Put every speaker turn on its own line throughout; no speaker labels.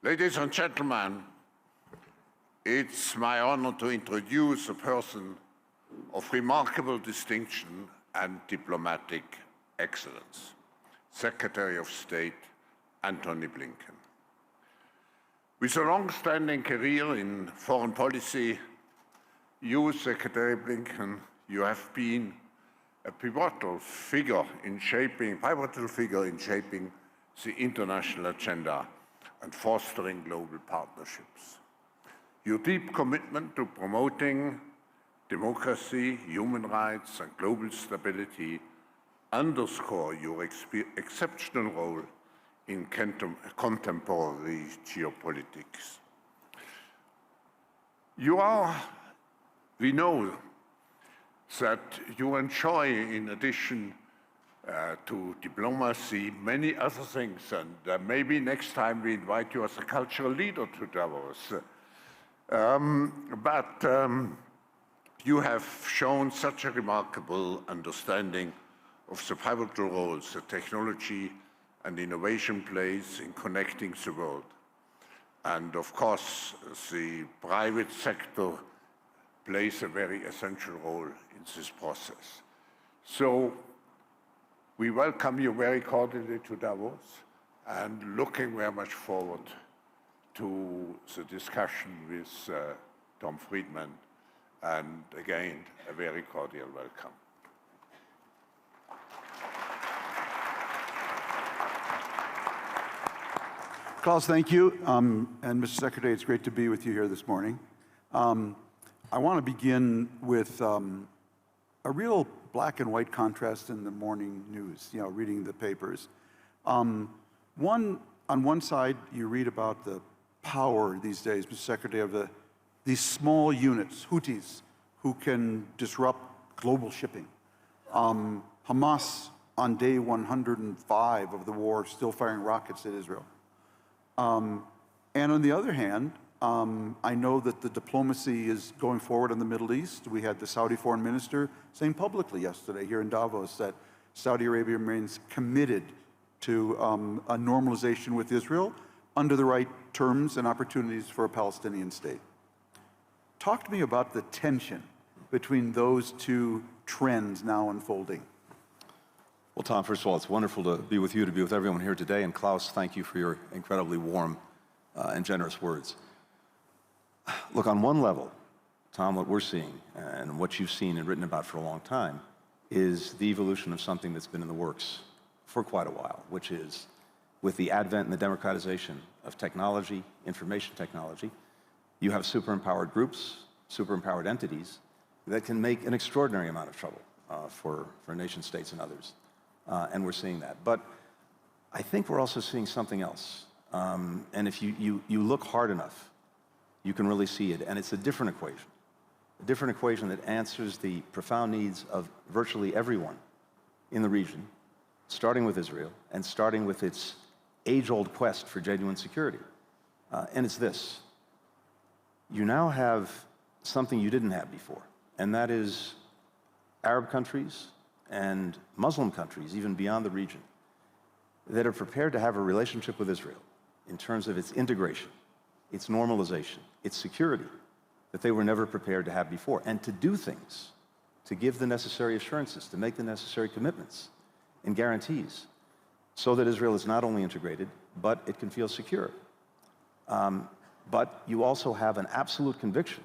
Ladies and gentlemen, it's my honor to introduce a person of remarkable distinction and diplomatic excellence, Secretary of State Antony Blinken. With a long-standing career in foreign policy, you, Secretary Blinken, you have been a pivotal figure in shaping the international agenda and fostering global partnerships. Your deep commitment to promoting democracy, human rights, and global stability underscore your exceptional role in contemporary geopolitics. We know that you enjoy, in addition to diplomacy, many other things, and maybe next time we invite you as a cultural leader to Davos. You have shown such a remarkable understanding of the pivotal roles that technology and innovation plays in connecting the world. And of course, the private sector plays a very essential role in this process. So we welcome you very cordially to Davos and looking very much forward to the discussion with Tom Friedman. And again, a very cordial welcome.
Klaus, thank you. And Mr. Secretary, it's great to be with you here this morning. I want to begin with a real black and white contrast in the morning news, reading the papers. On one side, you read about the power these days, Mr. Secretary, of these small units, Houthis, who can disrupt global shipping. Hamas, on day 105 of the war, still firing rockets at Israel. And on the other hand, I know that the diplomacy is going forward in the Middle East. We had the Saudi foreign minister saying publicly yesterday here in Davos that Saudi Arabia remains committed to a normalization with Israel under the right terms and opportunities for a Palestinian state. Talk to me about the tension between those two trends now unfolding.
Well, Tom, first of all, it's wonderful to be with you, to be with everyone here today. And Klaus, thank you for your incredibly warm and generous words. Look, on one level, Tom, what we're seeing and what you've seen and written about for a long time is the evolution of something that's been in the works for quite a while, which is with the advent and the democratization of technology, information technology, you have super-empowered groups, super-empowered entities that can make an extraordinary amount of trouble for nation states and others. And we're seeing that. But I think we're also seeing something else. And if you look hard enough, you can really see it. And it's a different equation that answers the profound needs of virtually everyone in the region, starting with Israel and starting with its age-old quest for genuine security. And it's this. You now have something you didn't have before, and that is Arab countries and Muslim countries, even beyond the region, that are prepared to have a relationship with Israel in terms of its integration, its normalization, its security, that they were never prepared to have before, and to do things, to give the necessary assurances, to make the necessary commitments and guarantees, so that Israel is not only integrated, but it can feel secure. But you also have an absolute conviction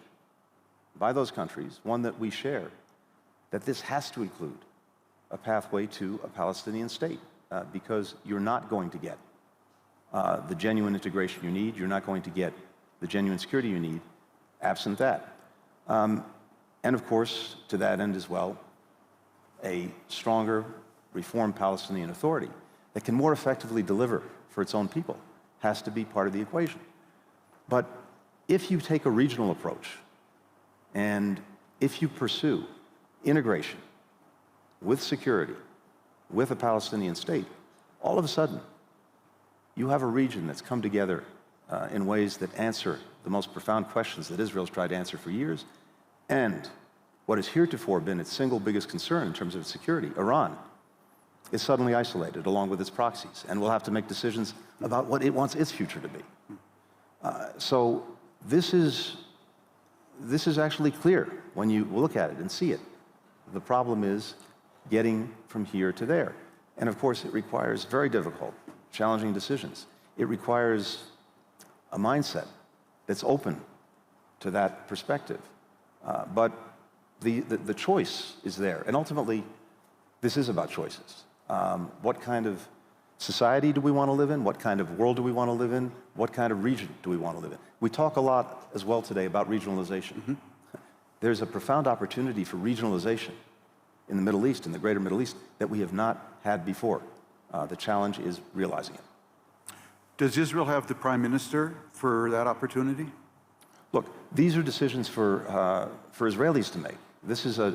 by those countries, one that we share, that this has to include a pathway to a Palestinian state, because you're not going to get the genuine integration you need, you're not going to get the genuine security you need absent that. And of course, to that end as well, a stronger, reformed Palestinian Authority that can more effectively deliver for its own people has to be part of the equation. But if you take a regional approach, and if you pursue integration with security, with a Palestinian state, all of a sudden, you have a region that's come together in ways that answer the most profound questions that Israel's tried to answer for years, and what has heretofore been its single biggest concern in terms of its security, Iran, is suddenly isolated along with its proxies, and will have to make decisions about what it wants its future to be. So this is actually clear when you look at it and see it. The problem is getting from here to there. And of course, it requires very difficult, challenging decisions. It requires a mindset that's open to that perspective. But the choice is there. And ultimately, this is about choices. What kind of society do we want to live in? What kind of world do we want to live in? What kind of region do we want to live in? We talk a lot as well today about regionalization. Mm-hmm. There's a profound opportunity for regionalization in the Middle East, in the greater Middle East, that we have not had before. The challenge is realizing it.
Does Israel have the prime minister for that opportunity?
Look, these are decisions for Israelis to make. This is a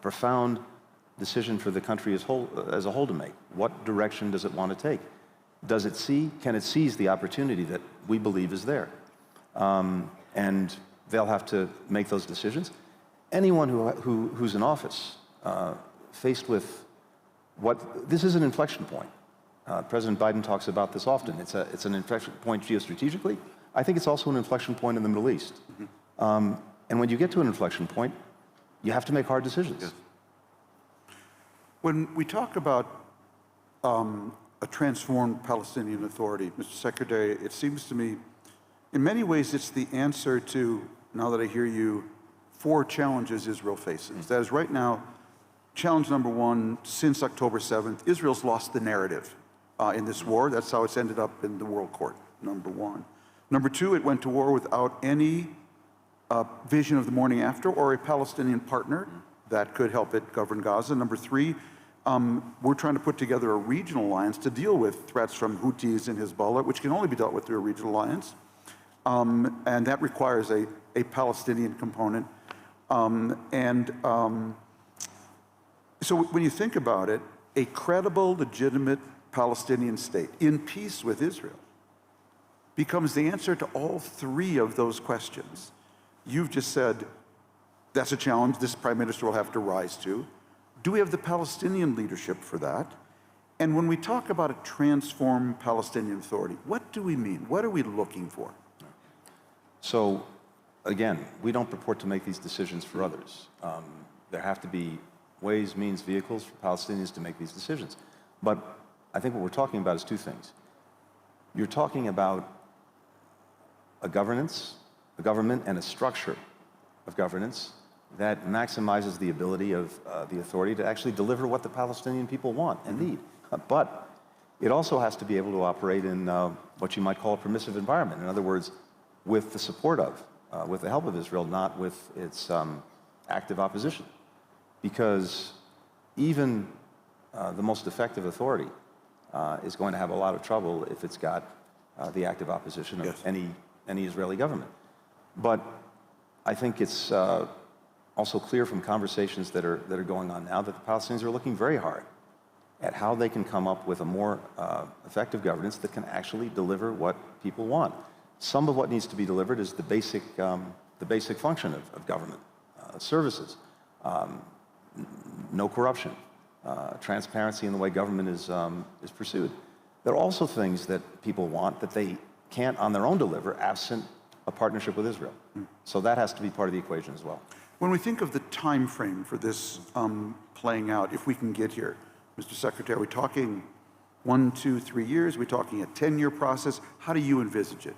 profound decision for the country as a whole to make. What direction does it want to take? Can it seize the opportunity that we believe is there? And they'll have to make those decisions. Anyone who's in office, faced with this is an inflection point. President Biden talks about this often. It's an inflection point geostrategically. I think it's also an inflection point in the Middle East. Mm-hmm. And when you get to an inflection point, you have to make hard decisions.
Yes. When we talk about a transformed Palestinian Authority, Mr. Secretary, it seems to me, in many ways, it's the answer to, now that I hear you, 4 challenges Israel faces. Mm-hmm. That is, right now, challenge number 1, since October 7th, Israel's lost the narrative in this war. That's how it's ended up in the World Court, number 1. Number 2, it went to war without any vision of the morning after or a Palestinian partner that could help it govern Gaza. Number 3, we're trying to put together a regional alliance to deal with threats from Houthis and Hezbollah, which can only be dealt with through a regional alliance. And that requires a Palestinian component. So when you think about it, a credible, legitimate Palestinian state in peace with Israel becomes the answer to all 3 of those questions. You've just said, that's a challenge this prime minister will have to rise to. Do we have the Palestinian leadership for that? And when we talk about a transformed Palestinian Authority, what do we mean? What are we looking for?
So, again, we don't purport to make these decisions for others. There have to be ways, means, vehicles for Palestinians to make these decisions. But I think what we're talking about is 2 things. You're talking about a government, and a structure of governance that maximizes the ability of the authority to actually deliver what the Palestinian people want and need. But it also has to be able to operate in what you might call a permissive environment. In other words, with the support of, with the help of Israel, not with its active opposition. Because even the most effective authority is going to have a lot of trouble if it's got the active opposition of
yes.
any Israeli government. But I think it's also clear from conversations that are going on now that the Palestinians are looking very hard at how they can come up with a more effective governance that can actually deliver what people want. Some of what needs to be delivered is the basic function of government services, no corruption, transparency in the way government is pursued. There are also things that people want that they can't on their own deliver absent a partnership with Israel. So that has to be part of the equation as well.
When we think of the time frame for this playing out, if we can get here, Mr. Secretary, are we talking 1, 2, 3 years? Are we talking a 10-year process? How do you envisage it?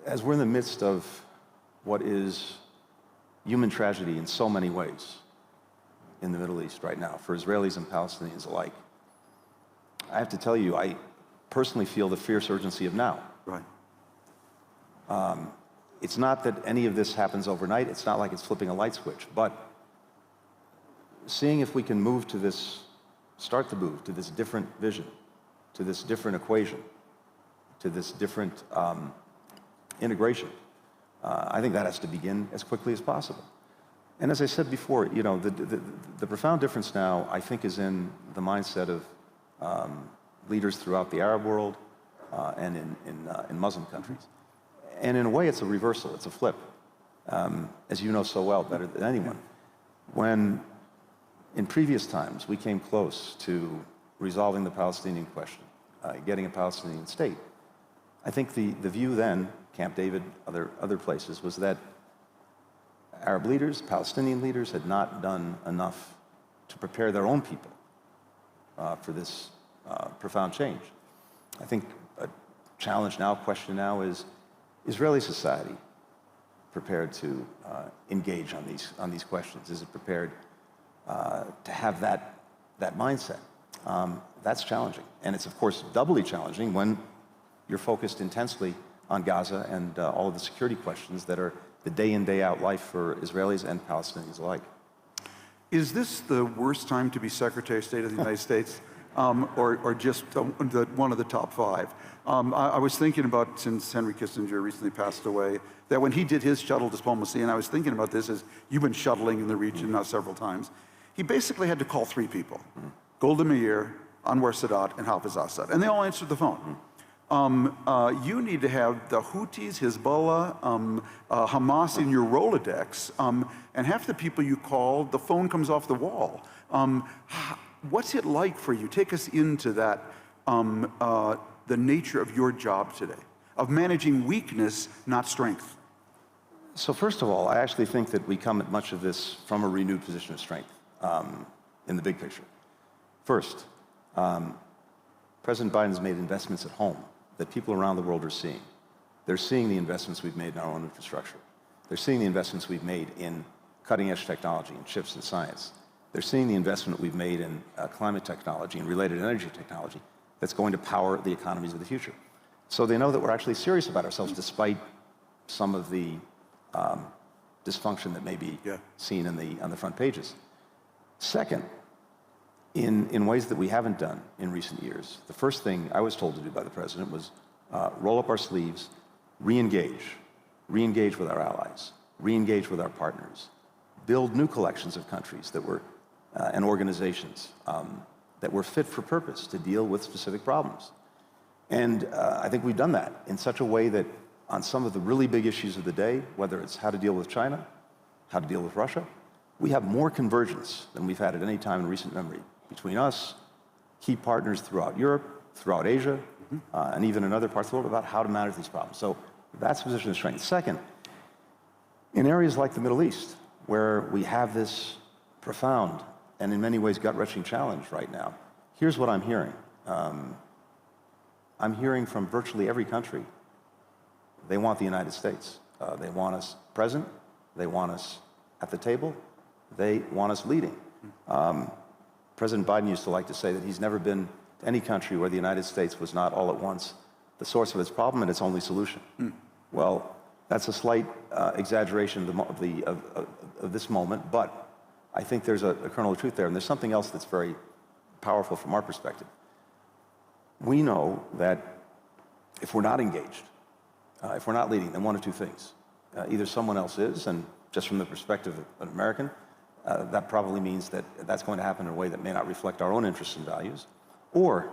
As we're in the midst of what is human tragedy in so many ways in the Middle East right now, for Israelis and Palestinians alike, I have to tell you, I personally feel the fierce urgency of now.
Right.
It's not that any of this happens overnight. It's not like it's flipping a light switch. But seeing if we can start to move to this different vision, to this different equation, to this different integration, I think that has to begin as quickly as possible. And as I said before, you know, the profound difference now, I think, is in the mindset of leaders throughout the Arab world and in Muslim countries. And in a way, it's a reversal, it's a flip, as you know so well, better than anyone. When, in previous times, we came close to resolving the Palestinian question, getting a Palestinian state, I think the view then, Camp David, other places, was that Arab leaders, Palestinian leaders had not done enough to prepare their own people for this profound change. I think a challenge now, question now is Israeli society prepared to engage on these questions? Is it prepared to have that mindset? That's challenging. And it's, of course, doubly challenging when you're focused intensely on Gaza and all of the security questions that are the day in, day out life for Israelis and Palestinians alike.
Is this the worst time to be Secretary of State of the United States, or just one of the top five? I was thinking about, since Henry Kissinger recently passed away, that when he did his shuttle diplomacy, and I was thinking about this as you've been shuttling in the region now several times, he basically had to call three people, Golda Meir, Anwar Sadat, and Hafez Assad, and they all answered the phone. You need to have the Houthis, Hezbollah, Hamas in your Rolodex, and half the people you call, the phone comes off the wall. What's it like for you? Take us into that, the nature of your job today, of managing weakness, not strength.
So first of all, I actually think that we come at much of this from a renewed position of strength in the big picture. First, President Biden's made investments at home that people around the world are seeing. They're seeing the investments we've made in our own infrastructure. They're seeing the investments we've made in cutting-edge technology, in chips and science. They're seeing the investment we've made in climate technology and related energy technology that's going to power the economies of the future. So they know that we're actually serious about ourselves despite some of the dysfunction that may be seen on the front pages. Second, in ways that we haven't done in recent years, the first thing I was told to do by the president was roll up our sleeves, re-engage with our allies, re-engage with our partners, build new collections of countries that were, and organizations that were fit for purpose to deal with specific problems. And I think we've done that in such a way that on some of the really big issues of the day, whether it's how to deal with China, how to deal with Russia, we have more convergence than we've had at any time in recent memory between us, key partners throughout Europe, throughout Asia, and even in other parts of the world about how to manage these problems. So that's a position of strength. Second, in areas like the Middle East, where we have this profound and in many ways gut-wrenching challenge right now, here's what I'm hearing. I'm hearing from virtually every country, they want the United States. They want us present, they want us at the table, they want us leading. President Biden used to like to say that he's never been to any country where the United States was not all at once the source of its problem and its only solution. Well, that's a slight exaggeration of this moment, but I think there's a kernel of truth there, and there's something else that's very powerful from our perspective. We know that if we're not engaged, if we're not leading, then one of two things. Either someone else is, and just from the perspective of an American, that probably means that that's going to happen in a way that may not reflect our own interests and values, or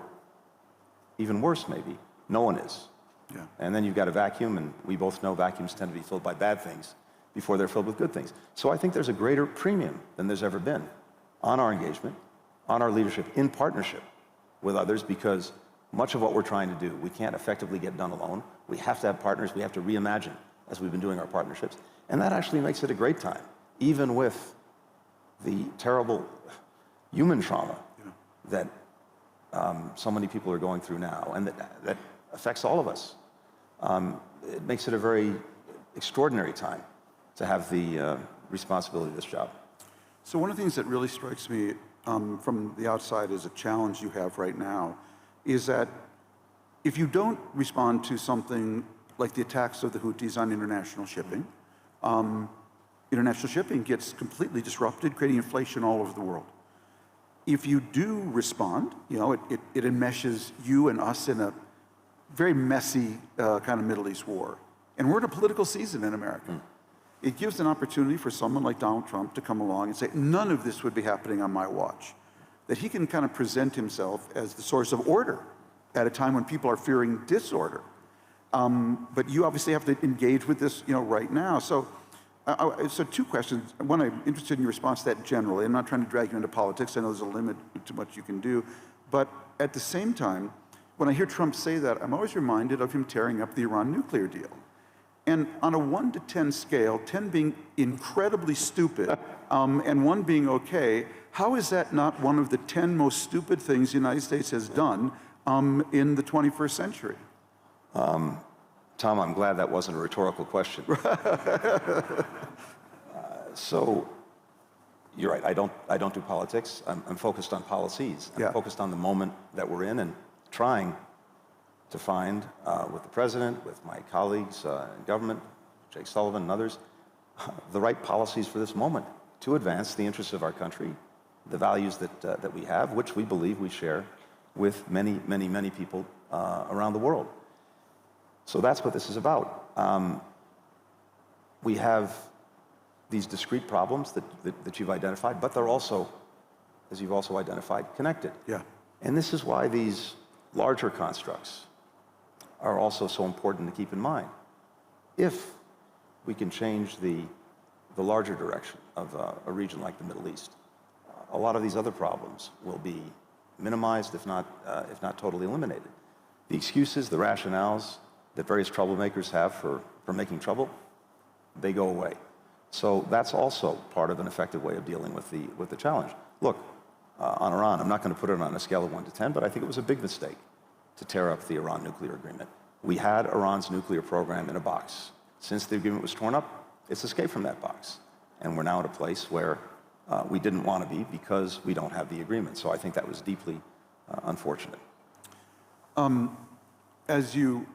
even worse maybe, no one is. And then you've got a vacuum, and we both know vacuums tend to be filled by bad things before they're filled with good things. So I think there's a greater premium than there's ever been on our engagement, on our leadership in partnership with others, because much of what we're trying to do, we can't effectively get done alone. We have to have partners. We have to reimagine as we've been doing our partnerships. And that actually makes it a great time, even with the terrible human trauma that so many people are going through now, and that affects all of us. It makes it a very extraordinary time to have the responsibility of this job.
So one of the things that really strikes me from the outside as a challenge you have right now is that if you don't respond to something like the attacks of the Houthis on international shipping gets completely disrupted, creating inflation all over the world. If you do respond, it enmeshes you and us in a very messy kind of Middle East war. And we're in a political season in America. It gives an opportunity for someone like Donald Trump to come along and say, none of this would be happening on my watch. That he can kind of present himself as the source of order at a time when people are fearing disorder. But you obviously have to engage with this, right now. So two questions. One, I'm interested in your response to that generally. I'm not trying to drag you into politics. I know there's a limit to what you can do. But at the same time, when I hear Trump say that, I'm always reminded of him tearing up the Iran nuclear deal. And on a 1 to 10 scale, 10 being incredibly stupid and 1 being okay, how is that not one of the 10 most stupid things the United States has done in the 21st century?
Tom, I'm glad that wasn't a rhetorical question. So you're right, I don't do politics. I'm focused on policies. I'm focused on the moment that we're in and trying to find, with the president, with my colleagues in government, Jake Sullivan and others, the right policies for this moment to advance the interests of our country, the values that we have, which we believe we share with many, many, many people around the world. So that's what this is about. We have these discrete problems that you've identified, but they're also, as you've also identified, connected.
Yeah.
And this is why these larger constructs are also so important to keep in mind. If we can change the larger direction of a region like the Middle East, a lot of these other problems will be minimized, if not totally eliminated. The excuses, the rationales that various troublemakers have for making trouble, they go away. So that's also part of an effective way of dealing with the challenge. Look, on Iran, I'm not going to put it on a scale of 1 to 10, but I think it was a big mistake to tear up the Iran nuclear agreement. We had Iran's nuclear program in a box. Since the agreement was torn up, it's escaped from that box. And we're now at a place where we didn't want to be because we don't have the agreement. So I think that was deeply unfortunate.
As you,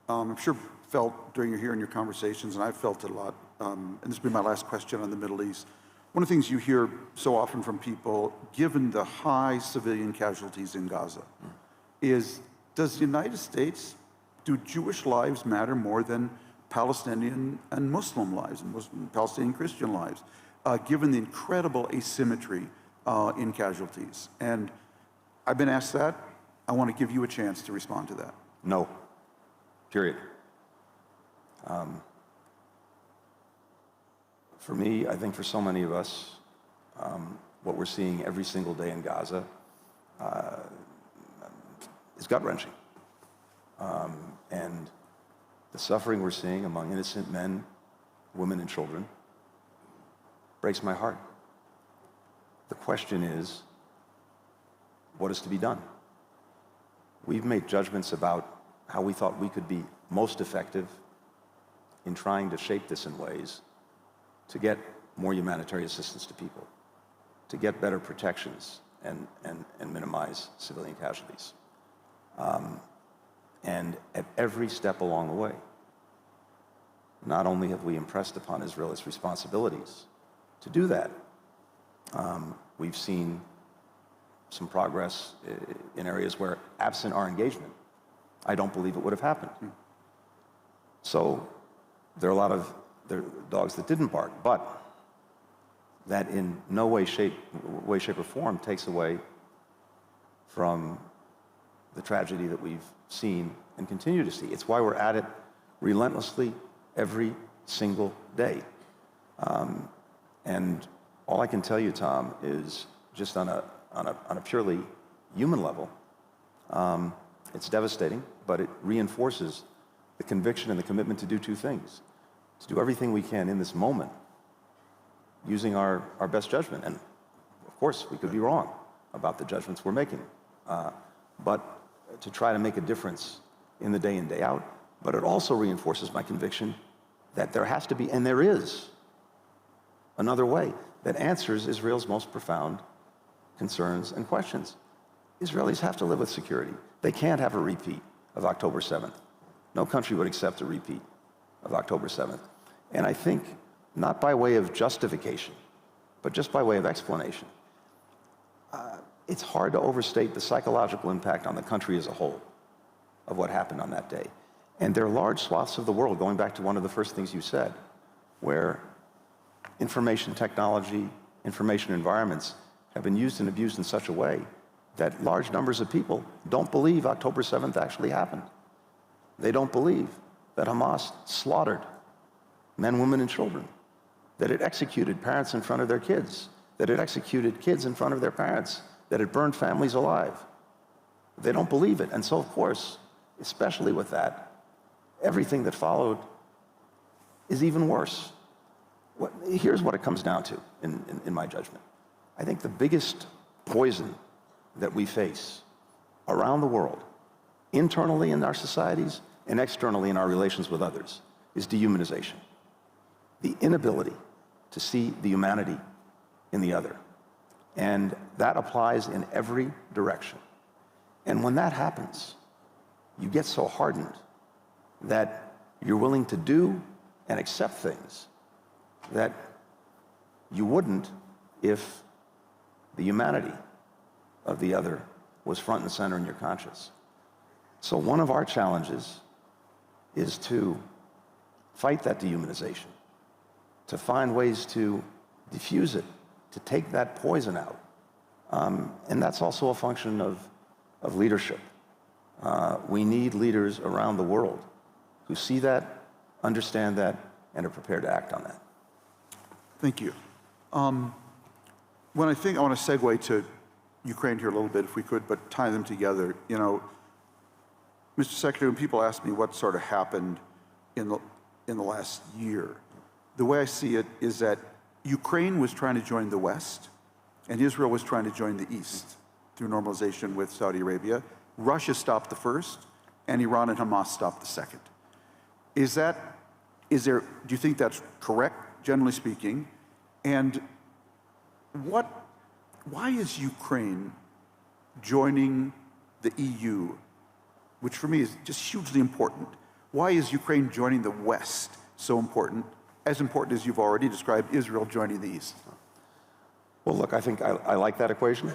I'm sure, felt during your conversations, and I've felt it a lot, and this will be my last question on the Middle East. One of the things you hear so often from people, given the high civilian casualties in Gaza, is, does the United States, do Jewish lives matter more than Palestinian and Muslim lives, and Palestinian Christian lives, given the incredible asymmetry in casualties? And I've been asked that. I want to give you a chance to respond to that.
No, period. For me, I think for so many of us, what we're seeing every single day in Gaza is gut-wrenching. And the suffering we're seeing among innocent men, women, and children breaks my heart. The question is, what is to be done? We've made judgments about how we thought we could be most effective in trying to shape this in ways to get more humanitarian assistance to people, to get better protections and minimize civilian casualties. And at every step along the way, not only have we impressed upon Israel its responsibilities to do that, we've seen some progress in areas where, absent our engagement, I don't believe it would have happened. So there are a lot of dogs that didn't bark, but that in no way, shape, or form takes away from the tragedy that we've seen and continue to see. It's why we're at it relentlessly every single day. And all I can tell you, Tom, is just on a purely human level, it's devastating, but it reinforces the conviction and the commitment to do two things: to do everything we can in this moment using our best judgment. And of course, we could be wrong about the judgments we're making, but to try to make a difference in the day in, day out. But it also reinforces my conviction that there has to be, and there is, another way that answers Israel's most profound concerns and questions. Israelis have to live with security. They can't have a repeat of October 7th. No country would accept a repeat of October 7th. And I think, not by way of justification, but just by way of explanation, it's hard to overstate the psychological impact on the country as a whole of what happened on that day. And there are large swaths of the world, going back to one of the first things you said, where information technology, information environments have been used and abused in such a way that large numbers of people don't believe October 7th actually happened. They don't believe that Hamas slaughtered men, women, and children, that it executed parents in front of their kids, that it executed kids in front of their parents, that it burned families alive. They don't believe it. And so, of course, especially with that, everything that followed is even worse. Here's what it comes down to, in my judgment. I think the biggest poison that we face around the world, internally in our societies and externally in our relations with others, is dehumanization. The inability to see the humanity in the other. And that applies in every direction. And when that happens, you get so hardened that you're willing to do and accept things that you wouldn't if the humanity of the other was front and center in your conscience. So one of our challenges is to fight that dehumanization, to find ways to diffuse it, to take that poison out. And that's also a function of leadership. We need leaders around the world who see that, understand that, and are prepared to act on that.
Thank you. When I want to segue to Ukraine here a little bit, if we could, but tie them together. You know, Mr. Secretary, when people ask me what sort of happened in the last year, the way I see it is that Ukraine was trying to join the West, and Israel was trying to join the East through normalization with Saudi Arabia. Russia stopped the first, and Iran and Hamas stopped the second. Do you think that's correct, generally speaking? And why is Ukraine joining the EU, which for me is just hugely important? Why is Ukraine joining the West so important, as important as you've already described Israel joining the East?
Well, look, I think I like that equation.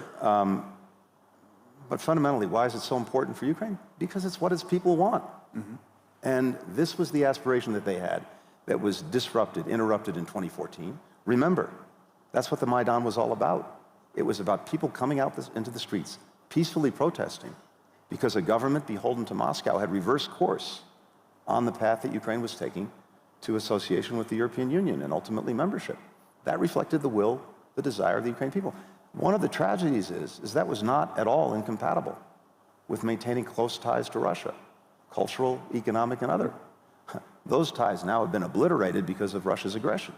But fundamentally, why is it so important for Ukraine? Because it's what its people want. Mm-hmm. And this was the aspiration that they had that was interrupted in 2014. Remember, that's what the Maidan was all about. It was about people coming out into the streets, peacefully protesting, because a government beholden to Moscow had reversed course on the path that Ukraine was taking to association with the European Union and ultimately membership. That reflected the will, the desire of the Ukrainian people. One of the tragedies is that was not at all incompatible with maintaining close ties to Russia, cultural, economic, and other. Those ties now have been obliterated because of Russia's aggression.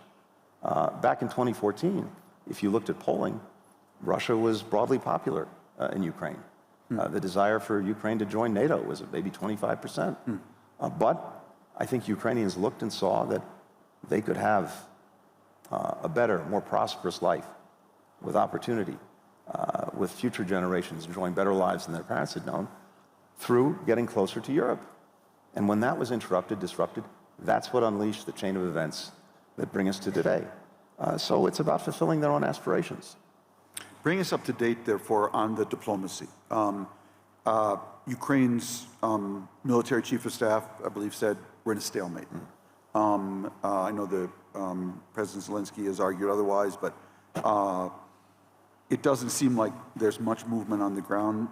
Back in 2014, if you looked at polling, Russia was broadly popular in Ukraine. The desire for Ukraine to join NATO was maybe 25%. But I think Ukrainians looked and saw that they could have a better, more prosperous life with opportunity, with future generations enjoying better lives than their parents had known, through getting closer to Europe. And when that was disrupted, that's what unleashed the chain of events that bring us to today. So it's about fulfilling their own aspirations.
Bring us up to date, therefore, on the diplomacy. Ukraine's military chief of staff, I believe, said we're in a stalemate. I know the President Zelensky has argued otherwise, but it doesn't seem like there's much movement on the ground.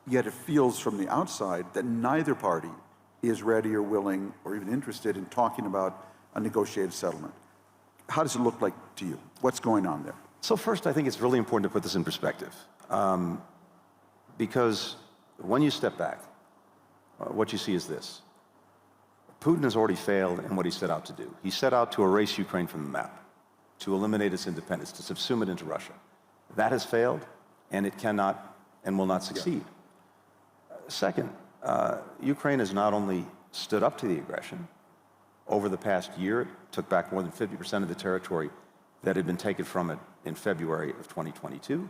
Yet it feels from the outside that neither party is ready or willing or even interested in talking about a negotiated settlement. How does it look like to you? What's going on there?
So first, I think it's really important to put this in perspective. Because when you step back, what you see is this. Putin has already failed in what he set out to do. He set out to erase Ukraine from the map, to eliminate its independence, to subsume it into Russia. That has failed, and it cannot and will not succeed. Second, Ukraine has not only stood up to the aggression. Over the past year, it took back more than 50% of the territory that had been taken from it in February of 2022.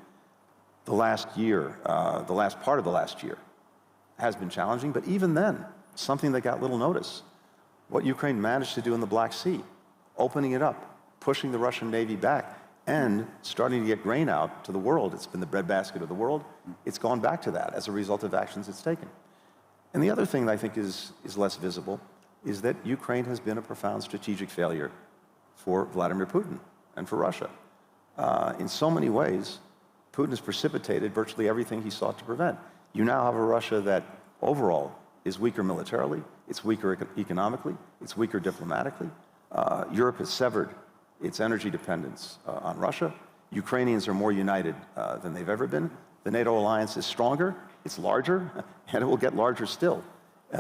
The last part of the last year has been challenging, but even then, something that got little notice. What Ukraine managed to do in the Black Sea, opening it up, pushing the Russian Navy back, and starting to get grain out to the world. It's been the breadbasket of the world. It's gone back to that as a result of actions it's taken. And the other thing that I think is less visible is that Ukraine has been a profound strategic failure for Vladimir Putin and for Russia. In so many ways, Putin has precipitated virtually everything he sought to prevent. You now have a Russia that overall is weaker militarily, it's weaker economically, it's weaker diplomatically. Europe has severed its energy dependence on Russia. Ukrainians are more united than they've ever been. The NATO alliance is stronger, It's larger, and it will get larger still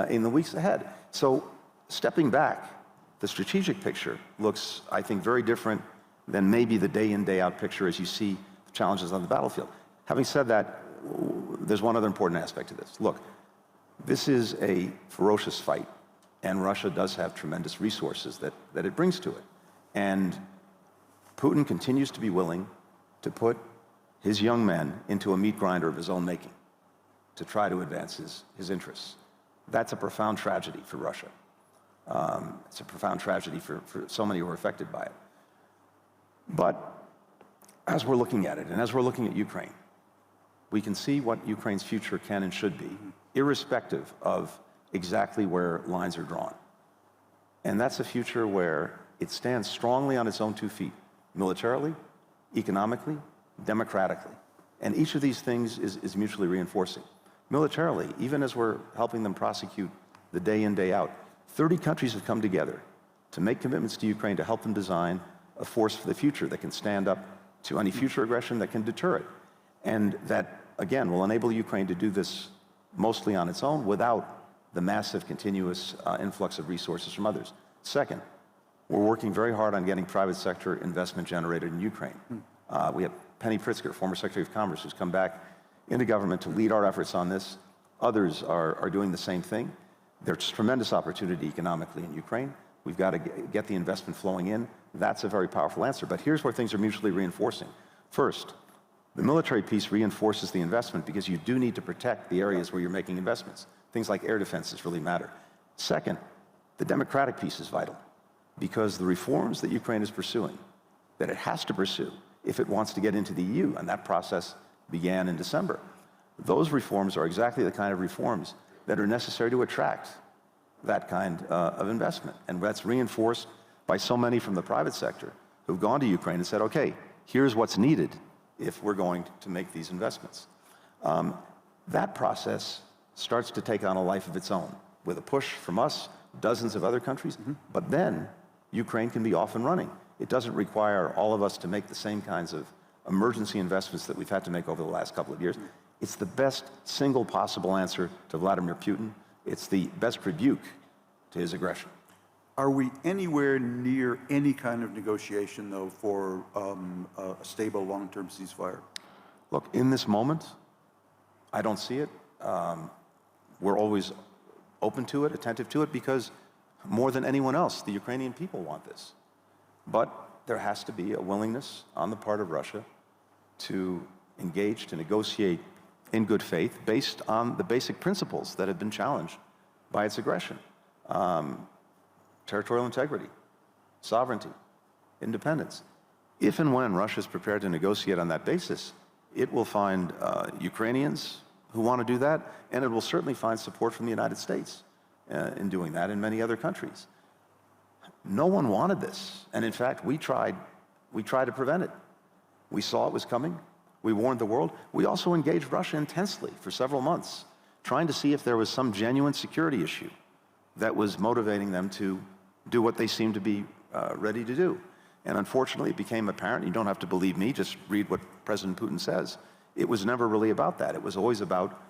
in the weeks ahead. So stepping back, the strategic picture looks, I think, very different than maybe the day in, day out picture as you see the challenges on the battlefield. Having said that, there's one other important aspect to this. Look, this is a ferocious fight, and Russia does have tremendous resources that it brings to it. And Putin continues to be willing to put his young men into a meat grinder of his own making to try to advance his interests. That's a profound tragedy for Russia. It's a profound tragedy for so many who are affected by it. But as we're looking at it, and as we're looking at Ukraine, we can see what Ukraine's future can and should be, irrespective of exactly where lines are drawn. And that's a future where it stands strongly on its own 2 feet, militarily, economically, democratically. And each of these things is mutually reinforcing. Militarily, even as we're helping them prosecute the day in, day out, 30 countries have come together to make commitments to Ukraine to help them design a force for the future that can stand up to any future aggression, that can deter it. And that, again, will enable Ukraine to do this mostly on its own without the massive continuous influx of resources from others. Second, we're working very hard on getting private sector investment generated in Ukraine. We have Penny Pritzker, former Secretary of Commerce, who's come back into government to lead our efforts on this. Others are doing the same thing. There's tremendous opportunity economically in Ukraine. We've got to get the investment flowing in. That's a very powerful answer. But here's where things are mutually reinforcing. First, the military piece reinforces the investment because you do need to protect the areas where you're making investments. Things like air defenses really matter. Second, the democratic piece is vital because the reforms that Ukraine is pursuing, that it has to pursue if it wants to get into the EU, and that process began in December, those reforms are exactly the kind of reforms that are necessary to attract that kind of investment. And that's reinforced by so many from the private sector who've gone to Ukraine and said, okay, here's what's needed if we're going to make these investments. That process starts to take on a life of its own with a push from us, dozens of other countries, but then Ukraine can be off and running. It doesn't require all of us to make the same kinds of emergency investments that we've had to make over the last couple of years. It's the best single possible answer to Vladimir Putin. It's the best rebuke to his aggression.
Are we anywhere near any kind of negotiation, though, for a stable long-term ceasefire?
Look, in this moment, I don't see it. We're always open to it, attentive to it, because more than anyone else, the Ukrainian people want this. But there has to be a willingness on the part of Russia to engage, to negotiate in good faith based on the basic principles that have been challenged by its aggression. Territorial integrity, sovereignty, independence. If and when Russia is prepared to negotiate on that basis, it will find Ukrainians who want to do that, and it will certainly find support from the United States in doing that, and many other countries. No one wanted this, and in fact, we tried to prevent it. We saw it was coming. We warned the world. We also engaged Russia intensely for several months, trying to see if there was some genuine security issue that was motivating them to do what they seemed to be ready to do. And unfortunately, it became apparent, you don't have to believe me, just read what President Putin says. It was never really about that. It was always about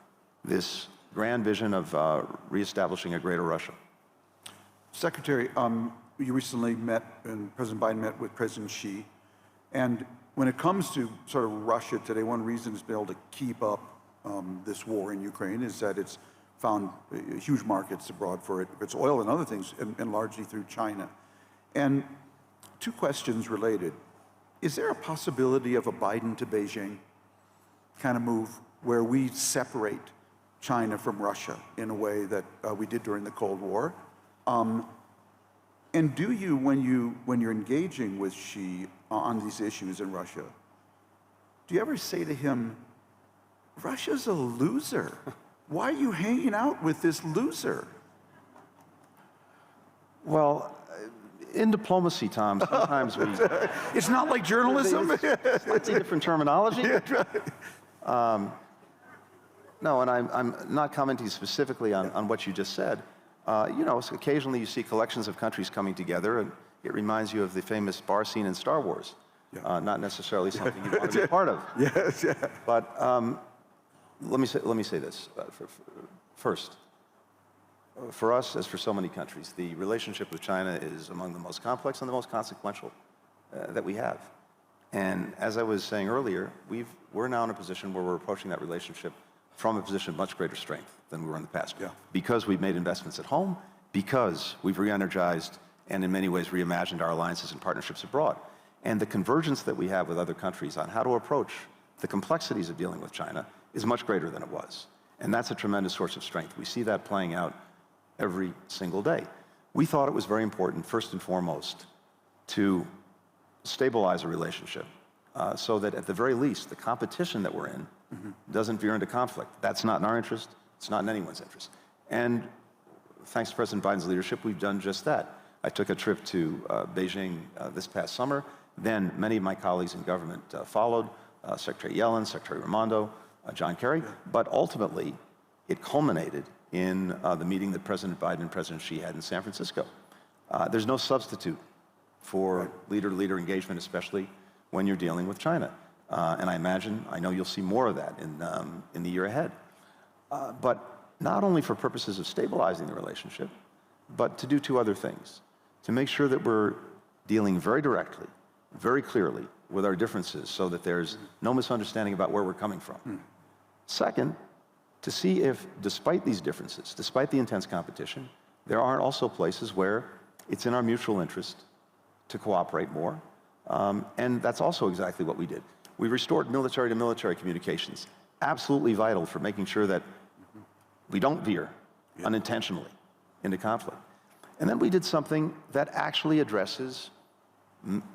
this grand vision of reestablishing a greater Russia.
Secretary, you recently met, and President Biden met with President Xi, and when it comes to sort of Russia today, one reason it's been able to keep up this war in Ukraine is that it's found huge markets abroad for its oil and other things, and largely through China. And two questions related. Is there a possibility of a Biden to Beijing kind of move where we separate China from Russia in a way that we did during the Cold War? And do you, when you're engaging with Xi on these issues in Russia, do you ever say to him, Russia's a loser? Why are you hanging out with this loser?
Well, in diplomacy, Tom, sometimes we...
It's not like journalism?
It's slightly different terminology. No, and I'm not commenting specifically on what you just said. You know, occasionally you see collections of countries coming together, and it reminds you of the famous bar scene in Star Wars. Yeah. Not necessarily something you want to be part of.
Yes, yeah.
But let me say this. First, for us, as for so many countries, the relationship with China is among the most complex and the most consequential that we have. And as I was saying earlier, we're now in a position where we're approaching that relationship from a position of much greater strength than we were in the past.
Yeah.
Because we've made investments at home, because we've re-energized and in many ways reimagined our alliances and partnerships abroad. And the convergence that we have with other countries on how to approach the complexities of dealing with China is much greater than it was. And that's a tremendous source of strength. We see that playing out every single day. We thought it was very important, first and foremost, to stabilize a relationship so that at the very least, the competition that we're in doesn't veer into conflict. That's not in our interest. It's not in anyone's interest. And thanks to President Biden's leadership, we've done just that. I took a trip to Beijing this past summer. Then many of my colleagues in government followed, Secretary Yellen, Secretary Raimondo, John Kerry. But ultimately, it culminated in the meeting that President Biden and President Xi had in San Francisco. There's no substitute for leader-to-leader engagement, especially when you're dealing with China. And I know you'll see more of that in the year ahead. But not only for purposes of stabilizing the relationship, but to do two other things. To make sure that we're dealing very directly, very clearly with our differences so that there's no misunderstanding about where we're coming from. Second, to see if, despite these differences, despite the intense competition, there aren't also places where it's in our mutual interest to cooperate more. And that's also exactly what we did. We restored military-to-military communications, absolutely vital for making sure that we don't veer unintentionally into conflict. And then we did something that actually addresses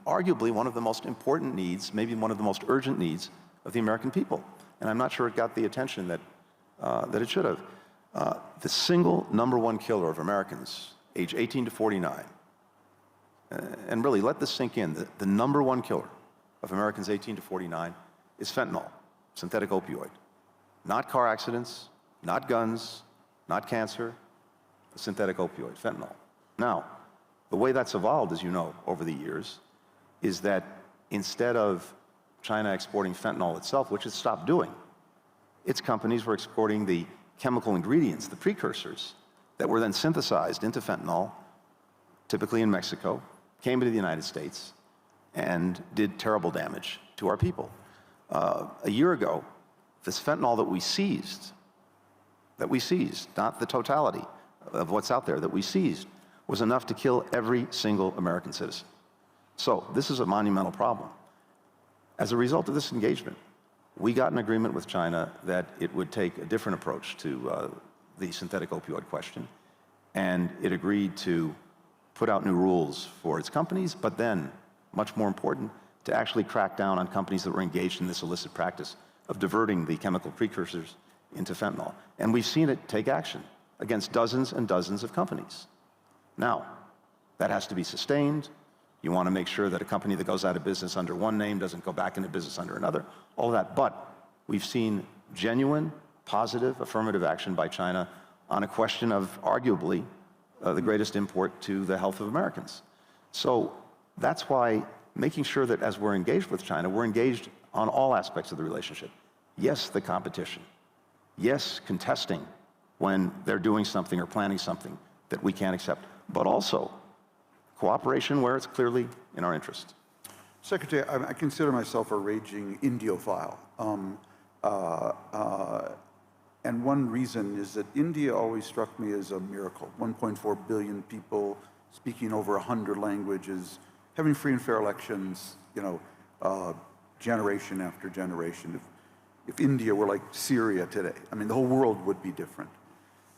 arguably one of the most important needs, maybe one of the most urgent needs of the American people. And I'm not sure it got the attention that it should have. The single #1 killer of Americans age 18 to 49, and really let this sink in, the #1 killer of Americans 18 to 49 is fentanyl, synthetic opioid. Not car accidents, not guns, not cancer, synthetic opioid, fentanyl. Now, the way that's evolved, as you know, over the years, is that instead of China exporting fentanyl itself, which it stopped doing, its companies were exporting the chemical ingredients, the precursors, that were then synthesized into fentanyl, typically in Mexico, came into the United States, and did terrible damage to our people. A year ago, this fentanyl that we seized, not the totality of what's out there, that we seized, was enough to kill every single American citizen. So this is a monumental problem. As a result of this engagement, we got an agreement with China that it would take a different approach to the synthetic opioid question, and it agreed to put out new rules for its companies, but then, much more important, to actually crack down on companies that were engaged in this illicit practice of diverting the chemical precursors into fentanyl. And we've seen it take action against dozens and dozens of companies. Now, that has to be sustained. You want to make sure that a company that goes out of business under one name doesn't go back into business under another, all that. But we've seen genuine, positive, affirmative action by China on a question of arguably the greatest import to the health of Americans. So that's why making sure that as we're engaged with China, we're engaged on all aspects of the relationship. Yes, the competition. Yes, contesting when they're doing something or planning something that we can't accept, but also cooperation where it's clearly in our interest.
Secretary, I consider myself a raging Indiophile. And one reason is that India always struck me as a miracle. 1.4 billion people speaking over 100 languages, having free and fair elections, generation after generation. If India were like Syria today, I mean, the whole world would be different.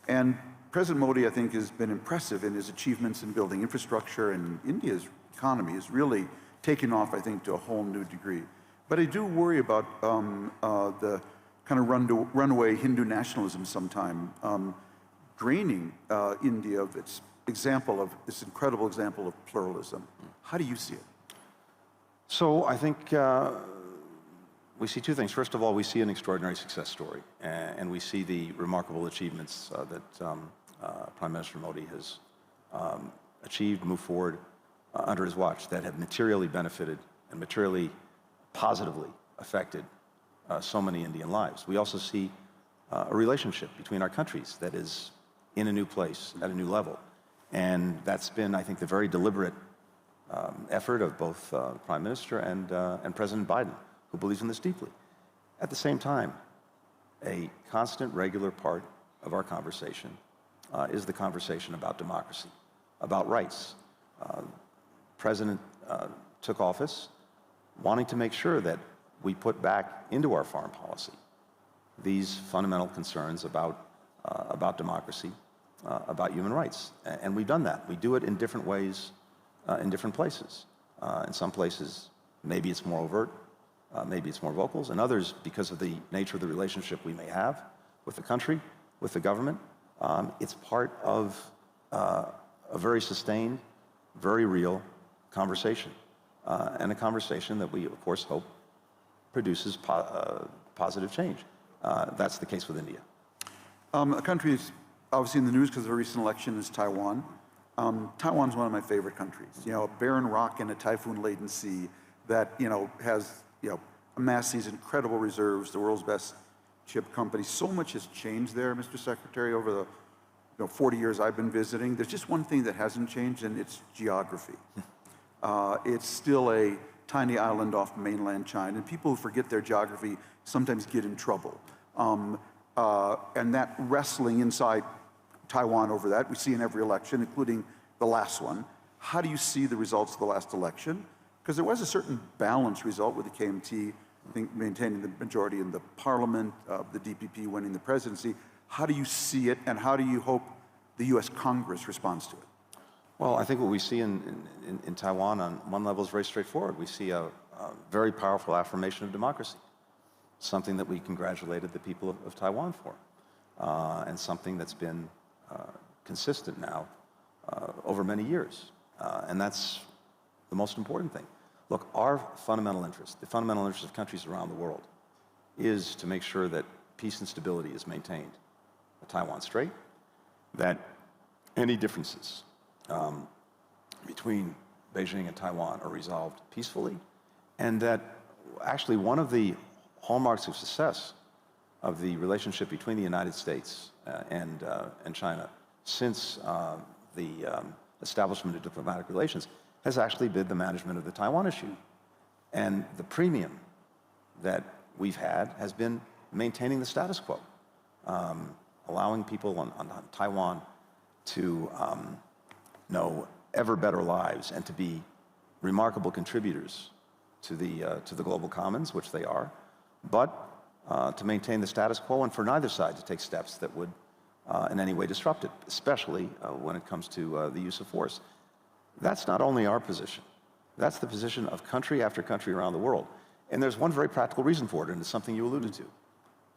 And President Modi, I think, has been impressive in his achievements in building infrastructure, and India's economy is really taken off, I think, to a whole new degree. But I do worry about the kind of runaway Hindu nationalism sometime, draining India of its this incredible example of pluralism. How do you see it?
So I think we see two things. First of all, we see an extraordinary success story, and we see the remarkable achievements that Prime Minister Modi has achieved, moved forward under his watch that have materially benefited and materially positively affected so many Indian lives. We also see a relationship between our countries that is in a new place, at a new level. And that's been, I think, the very deliberate effort of both Prime Minister and President Biden, who believes in this deeply. At the same time, a constant, regular part of our conversation is the conversation about democracy, about rights. President took office wanting to make sure that we put back into our foreign policy these fundamental concerns about democracy, about human rights. And we've done that. We do it in different ways, in different places. In some places, maybe it's more overt, maybe it's more vocal. In others, because of the nature of the relationship we may have with the country, with the government, it's part of a very sustained, very real conversation. And a conversation that we, of course, hope produces positive change. That's the case with India.
A country is obviously in the news because of the recent election is Taiwan. Taiwan's one of my favorite countries. You know, a barren rock in a typhoon-laden sea that, has, amassed these incredible reserves, the world's best chip company. So much has changed there, Mr. Secretary, over the 40 years I've been visiting. There's just one thing that hasn't changed, and it's geography. It's still a tiny island off mainland China, and people who forget their geography sometimes get in trouble. And that wrestling inside Taiwan over that, we see in every election, including the last one. How do you see the results of the last election? Because there was a certain balanced result with the KMT, I think, maintaining the majority in the parliament, the DPP winning the presidency. How do you see it, and how do you hope the U.S. Congress responds to it?
Well, I think what we see in Taiwan on one level is very straightforward. We see a very powerful affirmation of democracy, something that we congratulated the people of Taiwan for, and something that's been consistent now over many years. And that's the most important thing. Look, our fundamental interest, the fundamental interest of countries around the world, is to make sure that peace and stability is maintained at Taiwan Strait, that any differences between Beijing and Taiwan are resolved peacefully, and that actually one of the hallmarks of success of the relationship between the United States and China since the establishment of diplomatic relations has actually been the management of the Taiwan issue. And the premium that we've had has been maintaining the status quo, allowing people on Taiwan to know ever better lives and to be remarkable contributors to the global commons, which they are, but to maintain the status quo and for neither side to take steps that would in any way disrupt it, especially when it comes to the use of force. That's not only our position, that's the position of country after country around the world. And there's one very practical reason for it, and it's something you alluded to.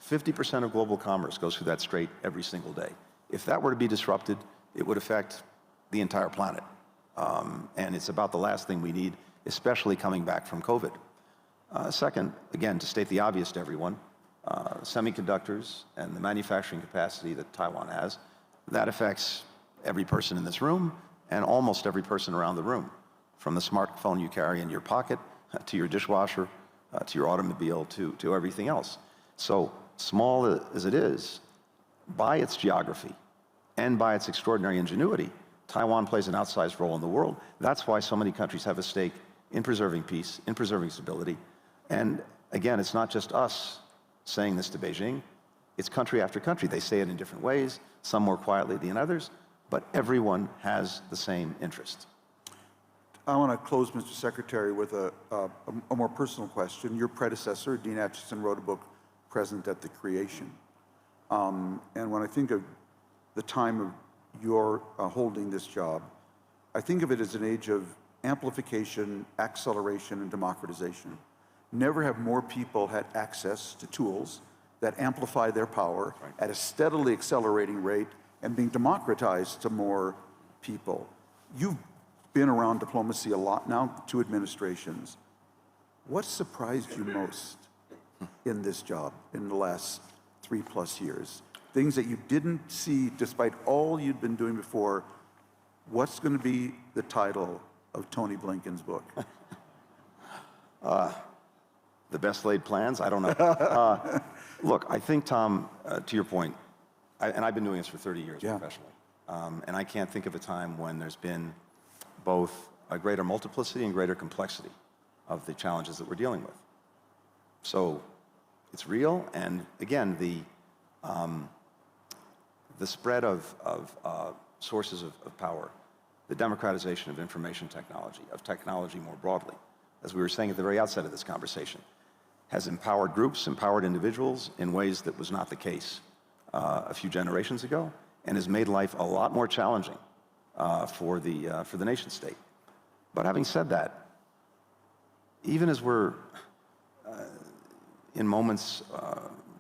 50% of global commerce goes through that strait every single day. If that were to be disrupted, it would affect the entire planet. And it's about the last thing we need, especially coming back from COVID. Second, again, to state the obvious to everyone, semiconductors and the manufacturing capacity that Taiwan has, that affects every person in this room and almost every person around the room, from the smartphone you carry in your pocket, to your dishwasher, to your automobile, to everything else. So small as it is, by its geography and by its extraordinary ingenuity, Taiwan plays an outsized role in the world. That's why so many countries have a stake in preserving peace, in preserving stability. And again, it's not just us saying this to Beijing, it's country after country. They say it in different ways, some more quietly than others, but everyone has the same interest.
I want to close, Mr. Secretary, with a more personal question. Your predecessor, Dean Acheson, wrote a book, Present at the Creation. And when I think of the time of your holding this job, I think of it as an age of amplification, acceleration, and democratization. Never have more people had access to tools that amplify their power at a steadily accelerating rate and being democratized to more people. You've been around diplomacy a lot now, 2 administrations. What surprised you most in this job in the last 3+ years? Things that you didn't see despite all you'd been doing before. What's going to be the title of Tony Blinken's book?
The best laid plans? I don't know. Look, I think, Tom, to your point, and I've been doing this for 30 years professionally, and I can't think of a time when there's been both a greater multiplicity and greater complexity of the challenges that we're dealing with. So it's real, and again, the spread of sources of power, the democratization of information technology, of technology more broadly, as we were saying at the very outset of this conversation, has empowered groups, empowered individuals in ways that was not the case a few generations ago, and has made life a lot more challenging for the nation state. But having said that, even as we're in moments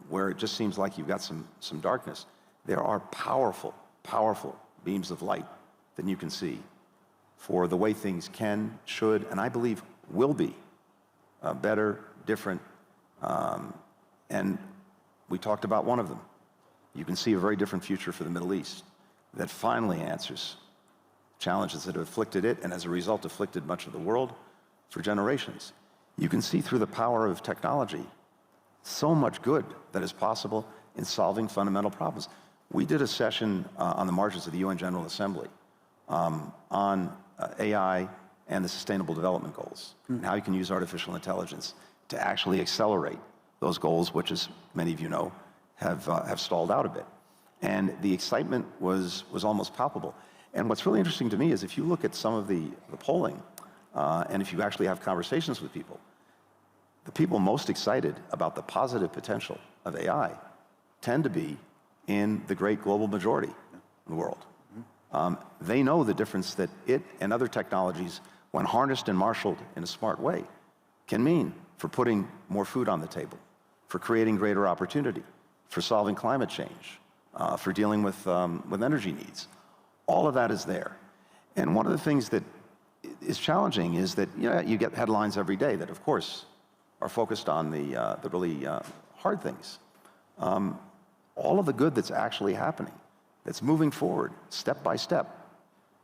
where it just seems like you've got some darkness, there are powerful, powerful beams of light that you can see for the way things can, should, and I believe will be better, different, and we talked about one of them. You can see a very different future for the Middle East that finally answers challenges that have afflicted it, and as a result afflicted much of the world for generations. You can see through the power of technology so much good that is possible in solving fundamental problems. We did a session on the margins of the UN General Assembly on AI and the Sustainable Development Goals, and how you can use artificial intelligence to actually accelerate those goals, which, as many of you know, have stalled out a bit. And the excitement was almost palpable. And what's really interesting to me is if you look at some of the polling, and if you actually have conversations with people, the people most excited about the positive potential of AI tend to be in the great global majority in the world. They know the difference that it and other technologies, when harnessed and marshaled in a smart way, can mean for putting more food on the table, for creating greater opportunity, for solving climate change, for dealing with energy needs. All of that is there. And one of the things that is challenging is that you get headlines every day that, of course, are focused on the really hard things. All of the good that's actually happening, that's moving forward step by step,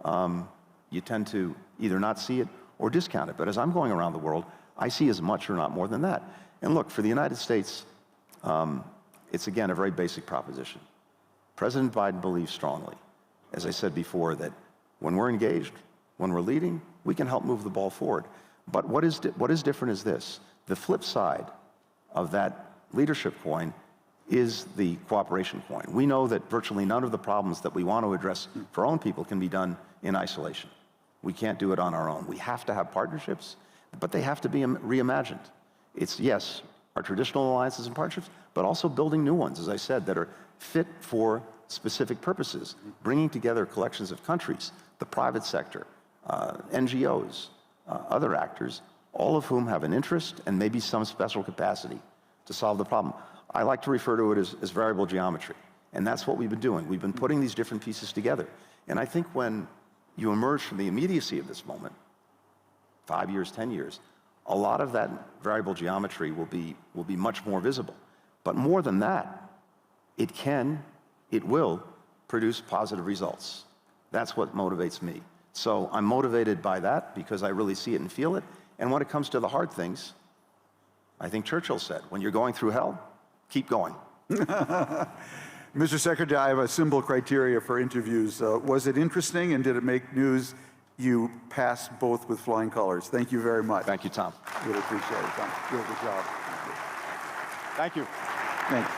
you tend to either not see it or discount it. But as I'm going around the world, I see as much or not more than that. And look, for the United States, it's again a very basic proposition. President Biden believes strongly, as I said before, that when we're engaged, when we're leading, we can help move the ball forward. But what is different is this. The flip side of that leadership coin is the cooperation coin. We know that virtually none of the problems that we want to address for our own people can be done in isolation. We can't do it on our own. We have to have partnerships, but they have to be reimagined. It's, yes, our traditional alliances and partnerships, but also building new ones, as I said, that are fit for specific purposes, bringing together collections of countries, the private sector, NGOs, other actors, all of whom have an interest and maybe some special capacity to solve the problem. I like to refer to it as variable geometry, and that's what we've been doing. We've been putting these different pieces together. And I think when you emerge from the immediacy of this moment, 5 years, 10 years, a lot of that variable geometry will be much more visible. But more than that, it will produce positive results. That's what motivates me. So I'm motivated by that because I really see it and feel it. And when it comes to the hard things, I think Churchill said, when you're going through hell, keep going.
Mr. Secretary, I have a simple criteria for interviews. Was it interesting and did it make news? You passed both with flying colors. Thank you very much.
Thank you, Tom.
Really appreciate it, Tom. You did a good job.
Thank you.
Thank you.